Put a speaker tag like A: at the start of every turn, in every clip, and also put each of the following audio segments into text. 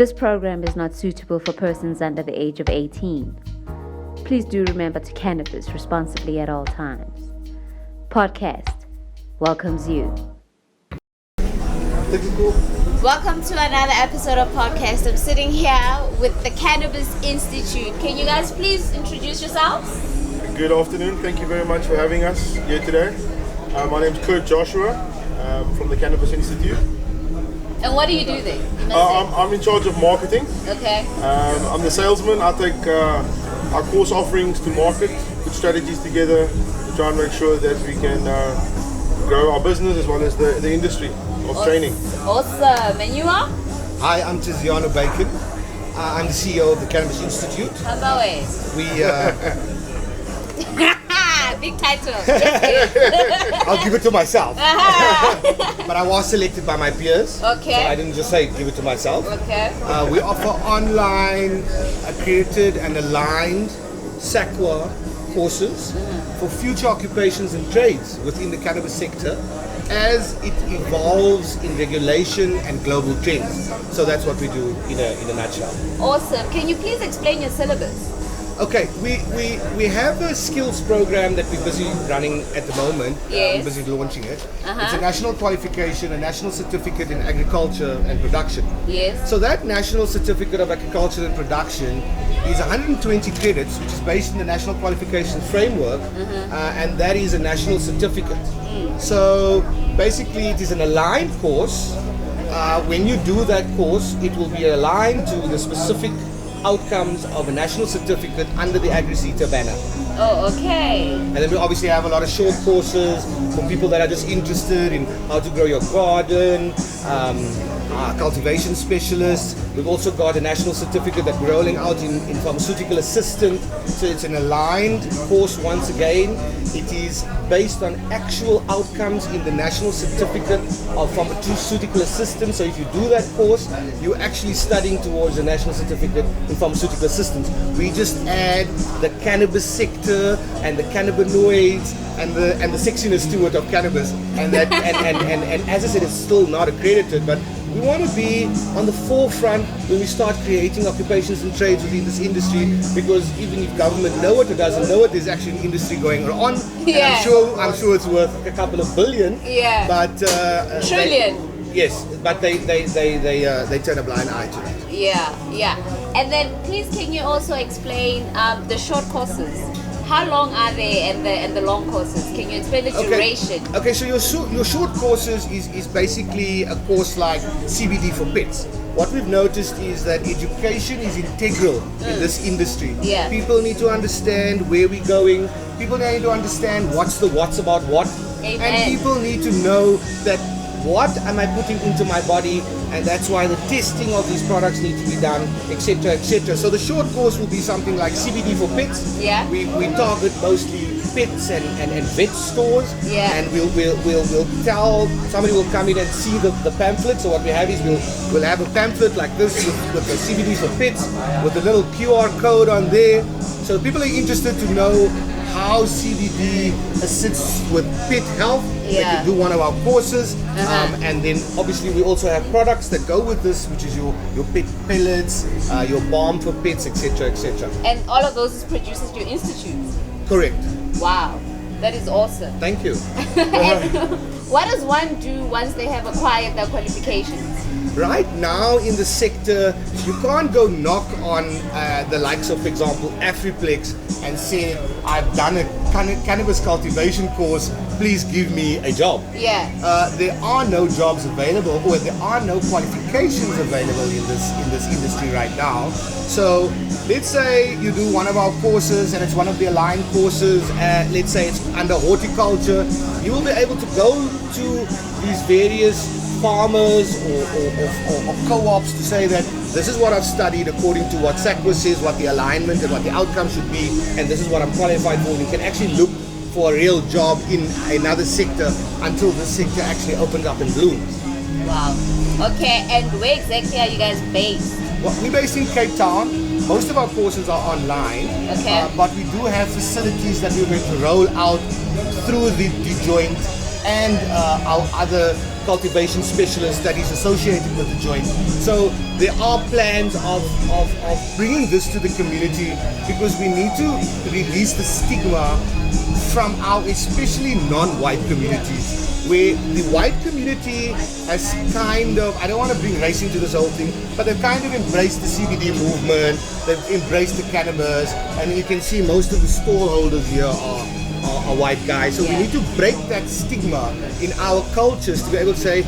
A: This program is not suitable for persons under the age of 18. Please do remember to cannabis responsibly at all times. Podcast welcomes you.
B: Welcome to another episode of Podcast. I'm sitting here with the Cannabis Institute. Can you guys please introduce yourselves?
C: Good afternoon. Thank you very much for having us here today. My name is Kurt Joshua from the Cannabis Institute.
B: And what do you do there?
C: I'm in charge of marketing.
B: Okay.
C: I'm the salesman. I take our course offerings to market, put strategies together to try and make sure that we can grow our business as well as the industry of training.
B: Awesome. And you are?
D: Hi, I'm Tizziano Bacon. I'm the CEO of the Cannabis Institute.
B: How about it? Big title.
D: I'll give it to myself. But I was selected by my peers.
B: Okay.
D: So I didn't just say give it to myself.
B: Okay.
D: We offer online, accredited and aligned SAQA courses for future occupations and trades within the cannabis sector as it evolves in regulation and global trends. So that's what we do in a nutshell.
B: Awesome. Can you please explain your syllabus?
D: Okay, we have a skills program that we're busy running at the moment.
B: Yes.
D: We're busy launching it. It's a national qualification, a national certificate in agriculture and production.
B: Yes.
D: So that national certificate of agriculture and production is 120 credits, which is based on the national qualification framework, and that is a national certificate. So basically it is an aligned course. When you do that course, it will be aligned to the specific outcomes of a national certificate under the AgriCETA banner.
B: Oh, okay.
D: And then we obviously have a lot of short courses for people that are just interested in how to grow your garden, cultivation specialists. We've also got a national certificate that we're rolling out in pharmaceutical assistant. So it's an aligned course once again. It is based on actual outcomes in the national certificate of pharmaceutical assistant. So if you do that course, you're actually studying towards a national certificate in pharmaceutical assistance. We just add the cannabis sector and the cannabinoids and the sexiness to it of cannabis. And that and as I said, it's still not accredited, but we want to be on the forefront when we start creating occupations and trades within this industry, because even if government know it or doesn't know it, there's actually an industry going on.
B: Yeah.
D: And I'm sure it's worth a couple of billion.
B: Yeah.
D: But
B: trillion.
D: Yes, but they turn a blind eye to it.
B: Yeah. And then please can you also explain the short courses? How long are they and the long courses? Can you explain the duration?
D: Okay, so your short courses is basically a course like CBD for pets. What we've noticed is that education is integral in this industry.
B: Yeah.
D: People need to understand where we're going. People need to understand what's about what.
B: Amen.
D: And people need to know that what am I putting into my body, and that's why the testing of these products need to be done, etc., etc. So the short course will be something like CBD for pets.
B: Yeah.
D: We target mostly pets and vet stores.
B: Yeah.
D: And we'll tell somebody will come in and see the pamphlet. So what we have is we'll have a pamphlet like this with the CBD for pets with a little QR code on there. So people are interested to know how CBD assists with pet health. They can do one of our courses, and then obviously we also have products that go with this, which is your pet pellets, your balm for pets, etc., etc.
B: And all of those is produced at your institute.
D: Correct.
B: Wow, that is awesome.
D: Thank you.
B: And what does one do once they have acquired their qualifications?
D: Right now in the sector, you can't go knock on the likes of, for example, Afriplex and say, I've done a cannabis cultivation course, please give me a job.
B: Yeah.
D: There are no jobs available, or there are no qualifications available in this industry right now. So let's say you do one of our courses and it's one of the aligned courses, let's say it's under horticulture, you will be able to go to these various farmers or co-ops to say that this is what I've studied according to what SAQA says, what the alignment and what the outcome should be, and this is what I'm qualified for. And you can actually look for a real job in another sector until this sector actually opens up and blooms.
B: Wow. Okay, and where exactly are you guys based?
D: Well, we're based in Cape Town. Most of our courses are online,
B: okay.
D: But we do have facilities that we're going to roll out through the joint and our other cultivation specialist that is associated with the joint. So there are plans of bringing this to the community, because we need to release the stigma from our especially non-white communities, where the white community has kind of, I don't want to bring race into this whole thing, but they've kind of embraced the CBD movement, they've embraced the cannabis, and you can see most of the stallholders here are white guys. So we need to break that stigma in our cultures to be able to say,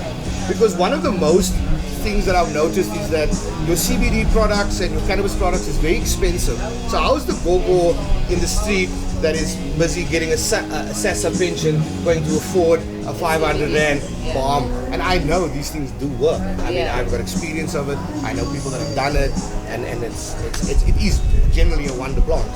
D: because one of the most things that I've noticed is that your CBD products and your cannabis products is very expensive. So how's the go-go in the street that is busy getting a SASSA pension going to afford a 500 rand bomb? And I know these things do work. I mean, I've got experience of it. I know people that have done it, and it is generally a wonder plant.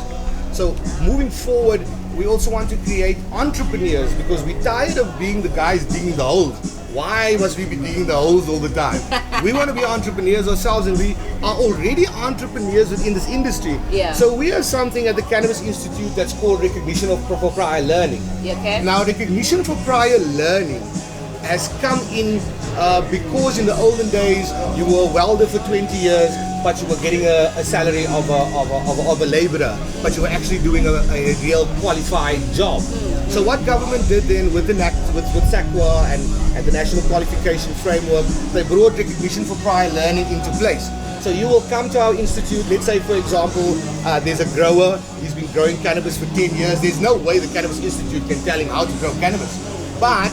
D: So moving forward, we also want to create entrepreneurs, because we're tired of being the guys digging the holes. Why must we be digging the holes all the time? We want to be entrepreneurs ourselves, and we are already entrepreneurs within this industry.
B: Yeah.
D: So we have something at the Cannabis Institute that's called recognition for prior learning.
B: Okay.
D: Now, recognition for prior learning has come in because in the olden days you were a welder for 20 years, but you were getting a salary of a laborer, but you were actually doing a real qualified job. So what government did then with SACWA and the National Qualification Framework, they brought recognition for prior learning into place. So you will come to our institute, let's say for example, there's a grower, he's been growing cannabis for 10 years, there's no way the Cannabis Institute can tell him how to grow cannabis. But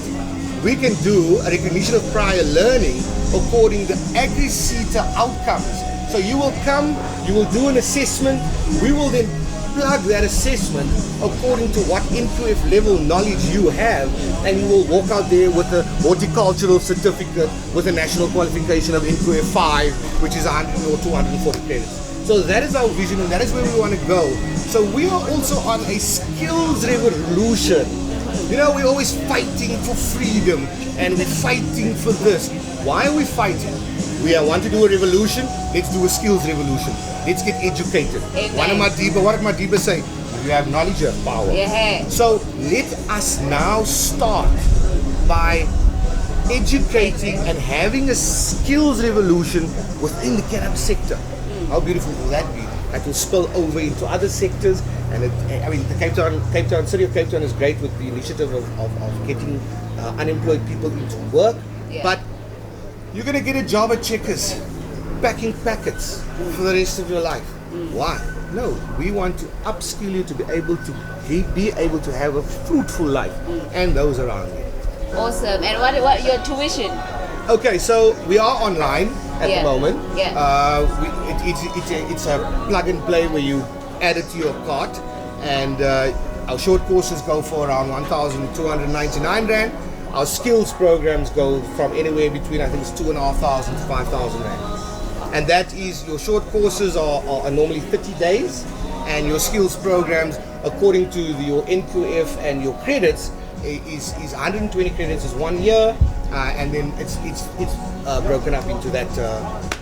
D: we can do a recognition of prior learning according to agri-CETA outcomes. So you will come, you will do an assessment, we will then plug that assessment according to what NQF level knowledge you have, and you will walk out there with a horticultural certificate with a national qualification of NQF 5, which is 100 or 240 credits. So that is our vision, and that is where we want to go. So we are also on a skills revolution. You know, we're always fighting for freedom, and we're fighting for this. Why are we fighting? We want to do a revolution, let's do a skills revolution. Let's get educated.
B: Amen.
D: What did Madiba say? You have knowledge, you have power.
B: Yeah.
D: So let us now start by educating and having a skills revolution within the cannabis sector. How beautiful will that be? That will spill over into other sectors. And the Cape Town, City of Cape Town is great with the initiative of getting unemployed people into work.
B: Yeah.
D: But you're going to get a job at Checkers, packing packets for the rest of your life. Why? No, we want to upskill you to be able to have a fruitful life, and those around you.
B: Awesome. And what your tuition?
D: Okay, so we are online at the moment.
B: Yeah.
D: It's a plug and play where you add it to your cart, and our short courses go for around 1,299 rand. Our skills programs go from anywhere between, I think it's 2,500 to 5,000 rand. And that is, your short courses are normally 30 days, and your skills programs, according to your NQF and your credits, is 120 credits is 1 year, and then it's broken up into that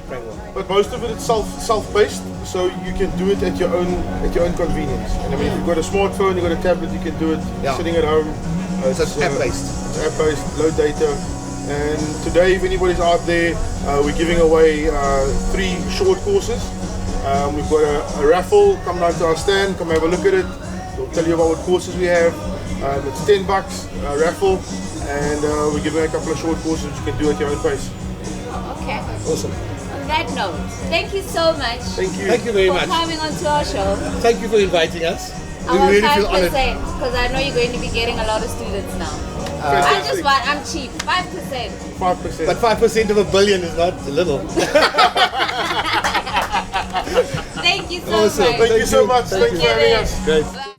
D: framework.
C: But most of it is self-paced, so you can do it at your own convenience. And I mean, if you've got a smartphone, you've got a tablet, you can do it sitting at home.
D: So it's app-based.
C: It's app-based, low data. And today, if anybody's out there, we're giving away 3 short courses. We've got a raffle. Come down to our stand, come have a look at it. We'll tell you about what courses we have. It's $10 raffle, and we're giving a couple of short courses which you can do at your own pace.
B: Okay.
D: Awesome.
B: On that note, thank you so much.
C: Thank you.
D: Thank you very
B: for
D: much.
B: coming onto our show.
D: Thank you for inviting us.
B: I
D: We
B: want
D: really feel honored.
B: 5% because I know you're going to be getting a lot of students now. I'm cheap. 5%.
C: 5%.
D: But 5% of $1 billion is not little.
B: Thank you so
D: Awesome.
B: much.
C: Thank you so much.
D: Thank
C: Thanks for having us.
D: Great.
B: Bye.